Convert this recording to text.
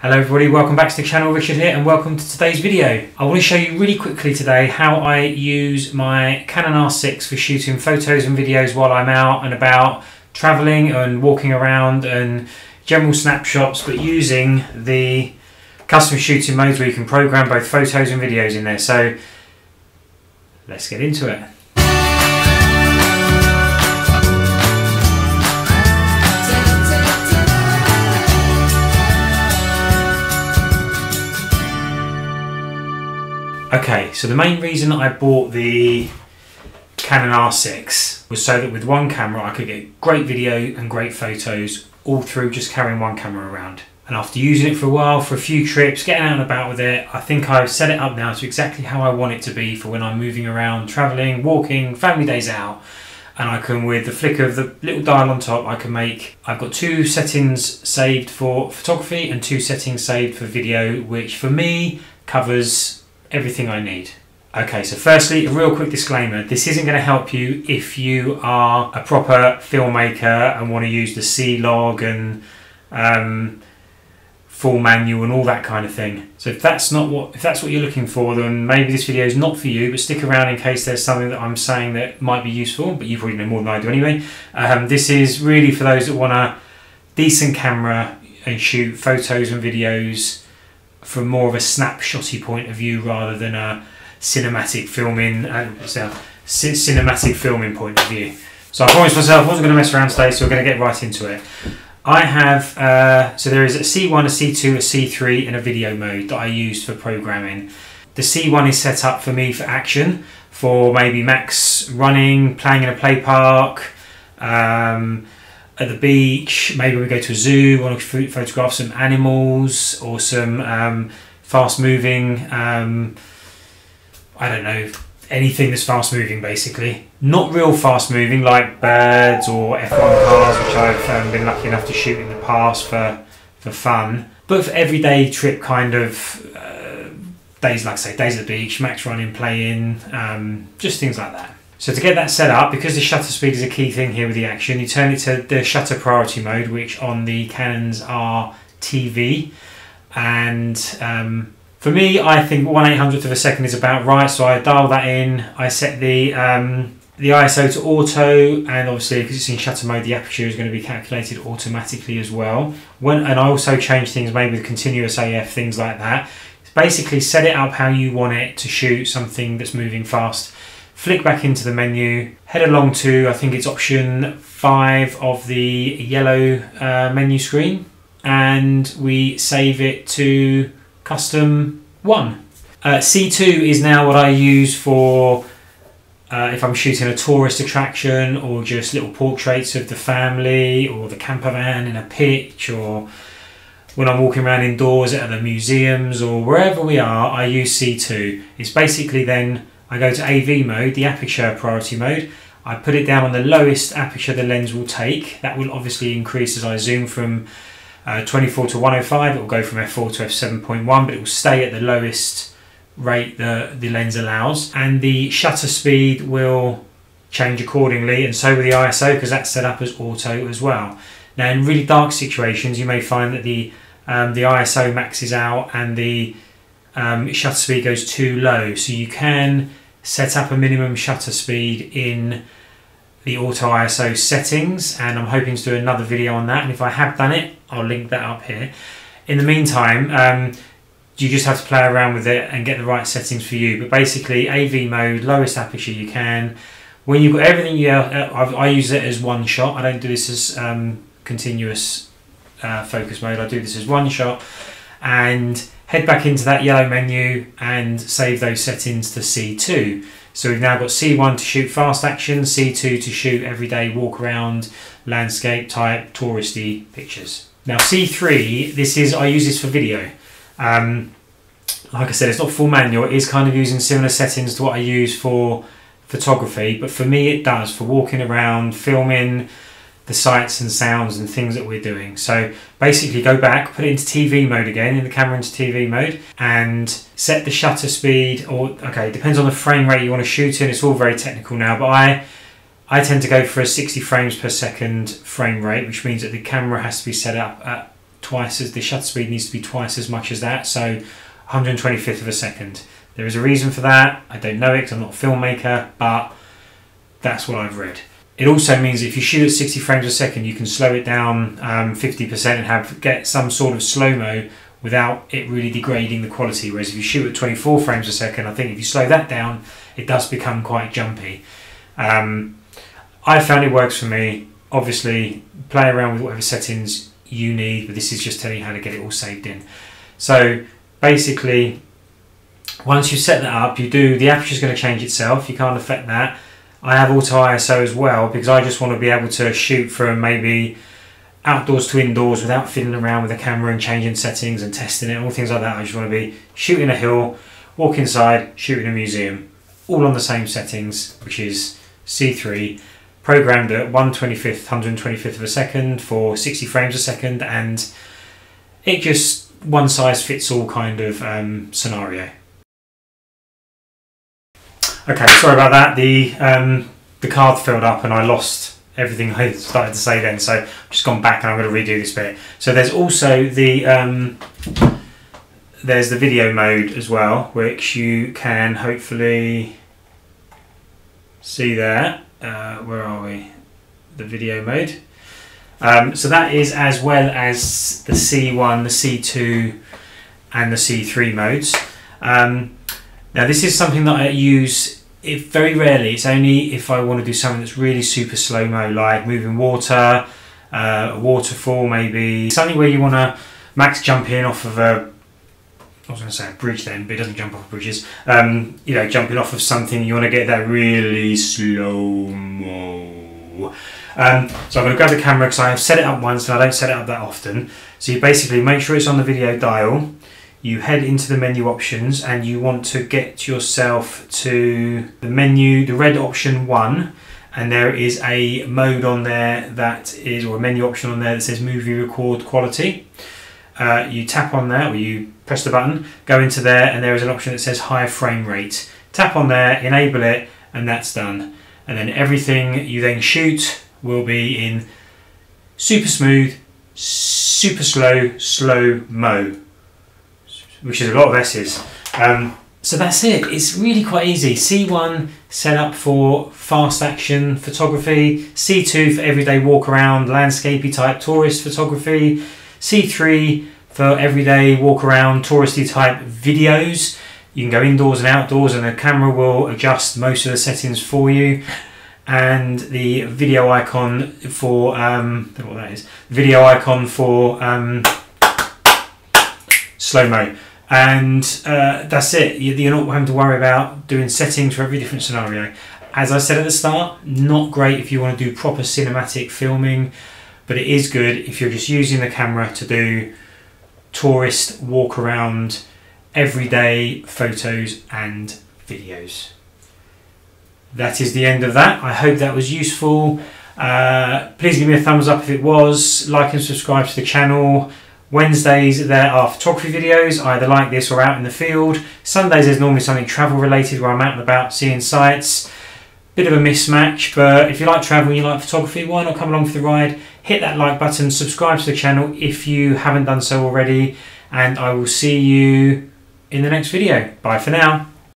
Hello everybody, welcome back to the channel. Richard here and welcome to today's video. I want to show you really quickly today how I use my Canon R6 for shooting photos and videos while I'm out and about, travelling and walking around and general snapshots, but using the custom shooting modes where you can program both photos and videos in there. So let's get into it. Okay, so the main reason I bought the Canon R6 was so that with one camera I could get great video and great photos all through just carrying one camera around. And after using it for a while, for a few trips, getting out and about with it, I think I've set it up now to exactly how I want it to be for when I'm moving around, travelling, walking, family days out. And I can, with the flick of the little dial on top, I've got two settings saved for photography and two settings saved for video, which for me covers everything I need. Okay, so firstly, a real quick disclaimer. This isn't going to help you if you are a proper filmmaker and want to use the C-Log and full manual and all that kind of thing. So if that's what you're looking for, then maybe this video is not for you, but stick around in case there's something that I'm saying that might be useful, but you probably know more than I do anyway. This is really for those that want a decent camera and shoot photos and videos from more of a snapshotty point of view rather than a cinematic filming point of view. So I promised myself I wasn't going to mess around today, so we're going to get right into it. I have so there is a C1, a C2, a C3 and a video mode that I use for programming. The C1 is set up for me for action, for maybe max running, playing in a play park, at the beach, maybe we go to a zoo, want to photograph some animals or some fast moving, I don't know, anything that's fast moving basically. Not real fast moving like birds or F1 cars, which I've been lucky enough to shoot in the past for fun, but for everyday trip kind of days, like I say, days at the beach, max running, playing, just things like that. So to get that set up, because the shutter speed is a key thing here with the action, you turn it to the shutter priority mode, which on the Canons are TV. And for me, I think 1/800th of a second is about right. So I dial that in. I set the ISO to auto, and obviously because it's in shutter mode, the aperture is going to be calculated automatically as well. And I also change things maybe with continuous AF, things like that. Basically, set it up how you want it to shoot something that's moving fast. Flick back into the menu, head along to, I think it's option 5 of the yellow menu screen, and we save it to custom 1. C2 is now what I use for if I'm shooting a tourist attraction or just little portraits of the family or the camper van in a pitch, or when I'm walking around indoors at the museums or wherever we are, I use C2. It's basically then I go to AV mode, the aperture priority mode. I put it down on the lowest aperture the lens will take. That will obviously increase as I zoom from 24 to 105. It will go from f4 to f7.1, but it will stay at the lowest rate the lens allows. And the shutter speed will change accordingly, and so will the ISO, because that's set up as auto as well. Now in really dark situations, you may find that the ISO maxes out and the shutter speed goes too low, so you can set up a minimum shutter speed in the auto ISO settings, and I'm hoping to do another video on that, and if I have done it I'll link that up here. In the meantime, you just have to play around with it and get the right settings for you, but basically AV mode, lowest aperture you can. When you've got everything, I use it as one shot. I don't do this as continuous focus mode. I do this as one shot, and head back into that yellow menu and save those settings to C2. So we've now got C1 to shoot fast action, C2 to shoot everyday walk around, landscape type, touristy pictures. Now C3, I use this for video. Like I said, it's not full manual. It is kind of using similar settings to what I use for photography, but for me it does for walking around, filming the sights and sounds and things that we're doing. So basically go back, put it into TV mode again, in the camera into TV mode, and set the shutter speed, or okay, it depends on the frame rate you want to shoot in. It's all very technical now, but I tend to go for a 60 frames per second frame rate, which means that the camera has to be set up at twice as, the shutter speed needs to be twice as much as that, so 125th of a second. There is a reason for that. I don't know it because I'm not a filmmaker, but that's what I've read. It also means if you shoot at 60 frames a second, you can slow it down 50% and get some sort of slow-mo without it really degrading the quality. Whereas if you shoot at 24 frames a second, I think if you slow that down, it does become quite jumpy. I found it works for me. Obviously, play around with whatever settings you need, but this is just telling you how to get it all saved in. So basically, once you set that up, the aperture is going to change itself. You can't affect that. I have auto ISO as well because I just want to be able to shoot from maybe outdoors to indoors without fiddling around with the camera and changing settings and testing it and all things like that. I just want to be shooting a hill, walk inside, shooting a museum, all on the same settings, which is C3, programmed at 125th of a second for 60 frames a second, and it just one size fits all kind of scenario. Okay, sorry about that. The card filled up and I lost everything I started to say then, so I've just gone back and I'm going to redo this bit. So there's also there's the video mode as well, which you can hopefully see there. Where are we? The video mode. So that is as well as the C1, the C2 and the C3 modes. Now this is something that I use very rarely. It's only if I want to do something that's really super slow-mo, like moving water, a waterfall maybe. Something where you want to max jump in off of a, I was going to say a bridge then, but it doesn't jump off bridges. You know, jumping off of something, you want to get that really slow-mo. So I'm going to grab the camera because I have set it up once and I don't set it up that often. So you basically make sure it's on the video dial. You head into the menu options and you want to get yourself to the menu, the red option 1, and there is a mode on there that is, or a menu option on there that says movie record quality. You tap on that, or you press the button, go into there, and there is an option that says high frame rate. Tap on there, enable it, and that's done. And then everything you then shoot will be in super smooth, super slow, slow-mo, which is a lot of S's. So that's it. It's really quite easy. C1 set up for fast action photography, C2 for everyday walk around, landscapey type tourist photography, C3 for everyday walk around, touristy type videos. You can go indoors and outdoors and the camera will adjust most of the settings for you. And the video icon for, I don't know what that is, video icon for slow-mo. And that's it. You're not having to worry about doing settings for every different scenario. As I said at the start, not great if you want to do proper cinematic filming, but it is good if you're just using the camera to do tourist walk around, everyday photos and videos. That is the end of that. I hope that was useful. Please give me a thumbs up if it was. Like and subscribe to the channel. Wednesdays there are photography videos, either like this or out in the field. Sundays there's normally something travel related where I'm out and about seeing sights. Bit of a mismatch, but if you like travel and you like photography, why not come along for the ride? Hit that like button, subscribe to the channel if you haven't done so already, and I will see you in the next video. Bye for now.